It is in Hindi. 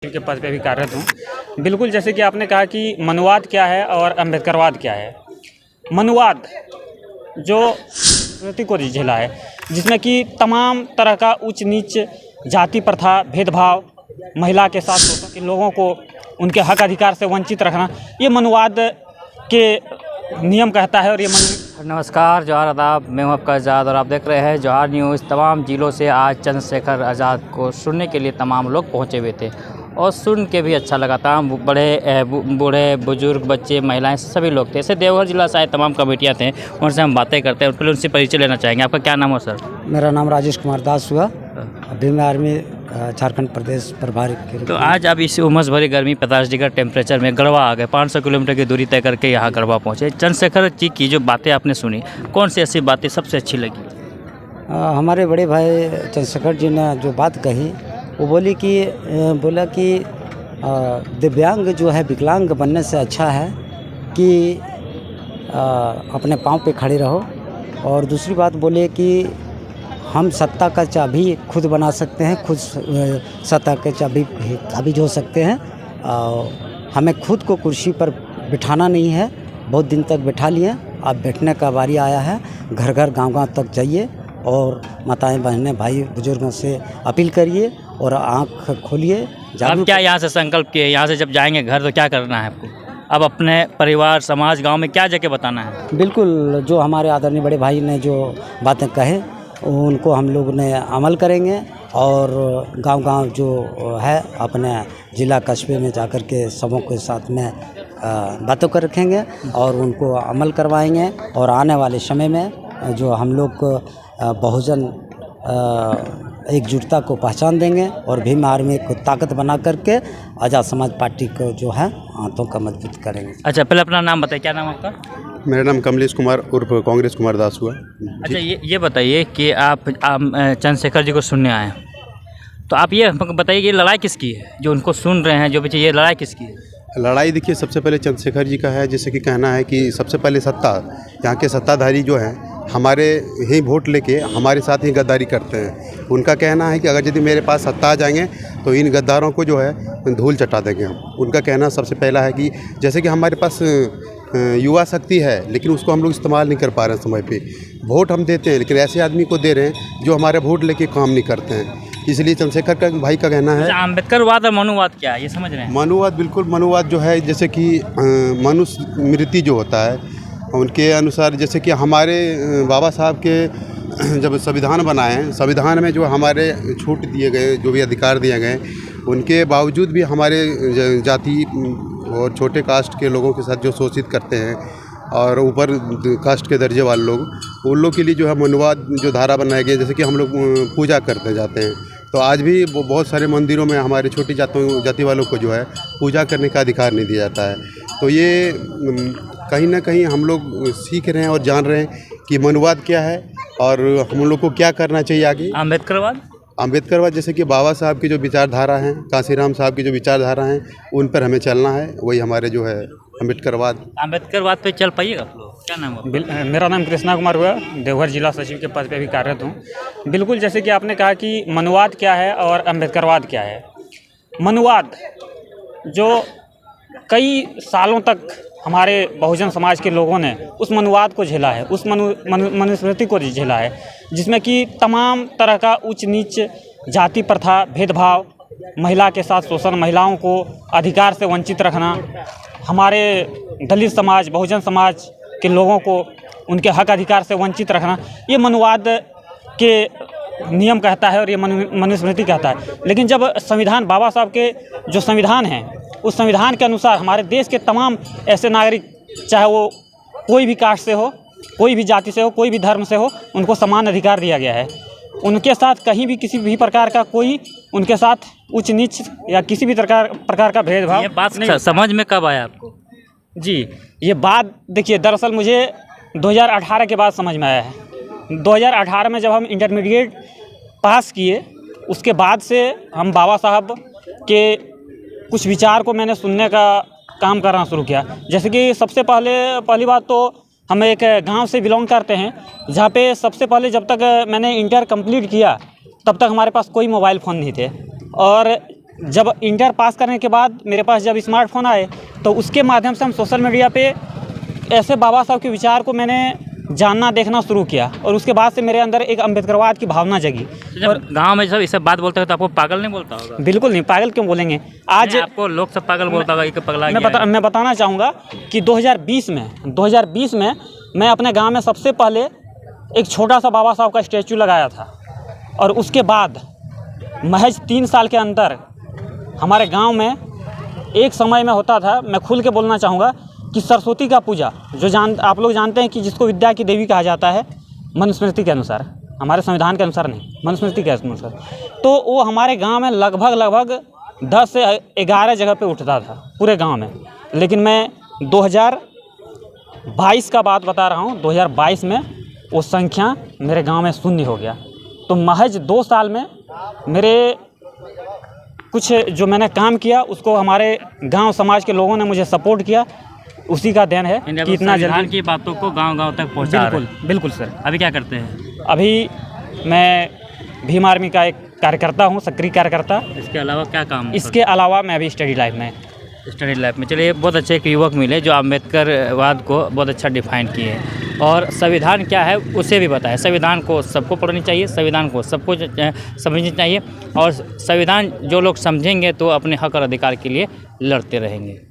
के पद पे भी कार्यरत हूँ। बिल्कुल जैसे कि आपने कहा कि मनुवाद क्या है और अम्बेडकरवाद क्या है। मनुवाद जो संस्कृति को झेला है, जिसमें कि तमाम तरह का ऊंच नीच, जाति प्रथा, भेदभाव, महिला के साथ शोषण के लोगों को उनके हक अधिकार से वंचित रखना, ये मनुवाद के नियम कहता है। और ये नमस्कार, जोहार, आदाब। मैं हूं आपका आज़ाद और आप देख रहे हैं जोहार न्यूज़। तमाम ज़िलों से आज चंद्रशेखर आज़ाद को सुनने के लिए तमाम लोग पहुंचे हुए थे और सुन के भी अच्छा लगा। तमाम बूढ़े बुजुर्ग, बच्चे, महिलाएं, सभी लोग थे। ऐसे देवघर जिला से आए तमाम कमेटियाँ थे, उनसे हम बातें करते हैं। पहले उनसे परिचय लेना चाहेंगे। आपका क्या नाम हो सर? मेरा नाम राजेश कुमार दास हुआ। अभी मैं आर्मी झारखंड प्रदेश प्रभारी के रूप तो आज आप इस उमस भरी गर्मी 50 डिग्री टेम्परेचर में गढ़वा आ गए, 500 किलोमीटर की दूरी तय करके यहाँ गढ़वा पहुँचे। चंद्रशेखर जी की जो बातें आपने सुनी, कौन सी ऐसी बातें सबसे अच्छी लगी? हमारे बड़े भाई चंद्रशेखर जी ने जो बात कही, वो बोला कि दिव्यांग जो है विकलांग बनने से अच्छा है कि अपने पाँव पे खड़े रहो। और दूसरी बात बोले कि हम सत्ता का चाबी खुद बना सकते हैं, खुद सत्ता के चाबी काबिज हो सकते हैं। हमें खुद को कुर्सी पर बिठाना नहीं है। बहुत दिन तक बैठा लिए, अब बैठने का बारी आया है। घर घर गांव-गांव तक जाइए और माताएं, बहनें, भाई बुजुर्गों से अपील करिए और आँख खोलिए। आप क्या यहाँ से संकल्प किए? यहाँ से जब जाएंगे घर तो क्या करना है आपको? अब अपने परिवार, समाज, गाँव में क्या जाके बताना है? बिल्कुल, जो हमारे आदरणीय बड़े भाई ने जो बातें कहे उनको हम लोग ने अमल करेंगे और गांव-गांव जो है अपने ज़िला कस्बे में जाकर के सबों के साथ में बातों कर रखेंगे और उनको अमल करवाएंगे। और आने वाले समय में जो हम लोग बहुजन एकजुटता को पहचान देंगे और भीम आर्मी को ताकत बना करके आज़ाद समाज पार्टी को जो है हाथों का मजबूत करेंगे। अच्छा, पहले अपना नाम बताइए। क्या नाम आपका? मेरा नाम कमलेश कुमार उर्फ कांग्रेस कुमार दास हुआ। अच्छा, ये बताइए कि आप चंद्रशेखर जी को सुनने आए हैं, तो आप ये हमको बताइए कि ये लड़ाई किसकी है? जो उनको सुन रहे हैं, जो बच्चे, ये लड़ाई किसकी है? लड़ाई देखिए, सबसे पहले चंद्रशेखर जी का है। जैसे कि कहना है कि सबसे पहले सत्ता, यहाँ के सत्ताधारी जो हैं हमारे ही वोट लेके हमारे साथ ही गद्दारी करते हैं। उनका कहना है कि अगर यदि मेरे पास सत्ता आ जाएंगे तो इन गद्दारों को जो है धूल चटा देंगे हम। उनका कहना सबसे पहला है कि जैसे कि हमारे पास युवा शक्ति है, लेकिन उसको हम लोग इस्तेमाल नहीं कर पा रहे हैं समय पे। वोट हम देते हैं लेकिन ऐसे आदमी को दे रहे हैं जो हमारे वोट लेके काम नहीं करते हैं। इसलिए चंद्रशेखर का भाई का कहना है। अम्बेडकरवाद और मनुवाद क्या है, ये समझ रहे हैं? मनुवाद, बिल्कुल मनुवाद जो है, जैसे कि मनुस्मृति जो होता है उनके अनुसार, जैसे कि हमारे बाबा साहब के जब संविधान बनाए हैं, संविधान में जो हमारे छूट दिए गए, जो भी अधिकार दिए गए, उनके बावजूद भी हमारे जाति और छोटे कास्ट के लोगों के साथ जो शोषित करते हैं और ऊपर कास्ट के दर्जे वाले लोग, उन लोग के लिए जो है मनुवाद जो धारा बनाया गया। जैसे कि हम लोग पूजा करते जाते हैं, तो आज भी बहुत सारे मंदिरों में हमारे छोटी जाति वालों को जो है पूजा करने का अधिकार नहीं दिया जाता है। तो ये कहीं ना कहीं हम लोग सीख रहे हैं और जान रहे हैं कि मनुवाद क्या है और हम लोग को क्या करना चाहिए आगे। अम्बेडकरवाद जैसे कि बाबा साहब की जो विचारधारा हैं, कांशीराम साहब की जो विचारधारा हैं, उन पर हमें चलना है। वही हमारे जो है अम्बेडकरवाद पे चल पाइएगा आप लोग? क्या नाम है? मेरा नाम कृष्णा कुमार हुआ, देवघर जिला सचिव के पद पे भी कार्यरत हूँ। बिल्कुल जैसे कि आपने कहा कि मनुवाद क्या है और अम्बेडकरवाद क्या है। मनुवाद जो कई सालों तक हमारे बहुजन समाज के लोगों ने उस मनुवाद को झेला है, उस मनुस्मृति को झेला है, जिसमें कि तमाम तरह का ऊंच नीच, जाति प्रथा, भेदभाव, महिला के साथ शोषण, महिलाओं को अधिकार से वंचित रखना, हमारे दलित समाज, बहुजन समाज के लोगों को उनके हक अधिकार से वंचित रखना, ये मनुवाद के नियम कहता है और ये मनुस्मृति कहता है। लेकिन जब संविधान, बाबा साहब के जो संविधान हैं, उस संविधान के अनुसार हमारे देश के तमाम ऐसे नागरिक, चाहे वो कोई भी कास्ट से हो, कोई भी जाति से हो, कोई भी धर्म से हो, उनको समान अधिकार दिया गया है। उनके साथ कहीं भी किसी भी प्रकार का कोई उनके साथ उच्च नीच या किसी भी प्रकार का भेदभाव। ये बात नहीं समझ में कब आया आपको? जी, ये बात देखिए, दरअसल मुझे 2018 के बाद समझ में आया है। 2018 में जब हम इंटरमीडिएट पास किए, उसके बाद से हम बाबा साहब के कुछ विचार को मैंने सुनने का काम करना शुरू किया। जैसे कि सबसे पहली बात तो हम एक गांव से बिलोंग करते हैं, जहाँ पे सबसे पहले जब तक मैंने इंटर कंप्लीट किया तब तक हमारे पास कोई मोबाइल फ़ोन नहीं थे। और जब इंटर पास करने के बाद मेरे पास जब स्मार्टफोन आए तो उसके माध्यम से हम सोशल मीडिया पे ऐसे बाबा साहब के विचार को मैंने जानना देखना शुरू किया और उसके बाद से मेरे अंदर एक अम्बेडकरवाद की भावना जगी। जब गांव में सब इस सब बात बोलते हो तो आपको पागल नहीं बोलता होगा? बिल्कुल नहीं, पागल क्यों बोलेंगे। आज आपको लोग सब पागल बोलता होगा, ये पगला गया है। मैं बताना चाहूँगा कि 2020 में मैं अपने गांव में सबसे पहले एक छोटा सा बाबा साहब का स्टैचू लगाया था और उसके बाद महज 3 साल के अंदर हमारे गांव में एक समय में होता था, मैं खुल के बोलना चाहूँगा कि सरस्वती का पूजा जो आप लोग जानते हैं कि जिसको विद्या की देवी कहा जाता है मनुस्मृति के अनुसार, हमारे संविधान के अनुसार नहीं, मनुस्मृति के अनुसार, तो वो हमारे गांव में लगभग 10 से 11 जगह पे उठता था पूरे गांव में। लेकिन मैं 2022 का बात बता रहा हूँ, 2022 में वो संख्या मेरे गांव में शून्य हो गया। तो महज 2 साल में मेरे कुछ जो मैंने काम किया उसको हमारे गांव समाज के लोगों ने मुझे सपोर्ट किया, उसी का देन है कि इतना जल्दी की बातों को गांव-गांव तक पहुंचा रहे हैं। बिल्कुल सर। अभी क्या करते हैं? अभी मैं भीम आर्मी का एक कार्यकर्ता हूँ, सक्रिय कार्यकर्ता। इसके अलावा क्या काम? इसके अलावा मैं अभी स्टडी लाइफ में। चलिए, बहुत अच्छे एक युवक मिले जो अम्बेडकरवाद को बहुत अच्छा डिफाइन किए और संविधान क्या है उसे भी बताया। संविधान को सबको पढ़नी चाहिए, संविधान को सबको समझनी चाहिए और संविधान जो लोग समझेंगे तो अपने हक और अधिकार के लिए लड़ते रहेंगे।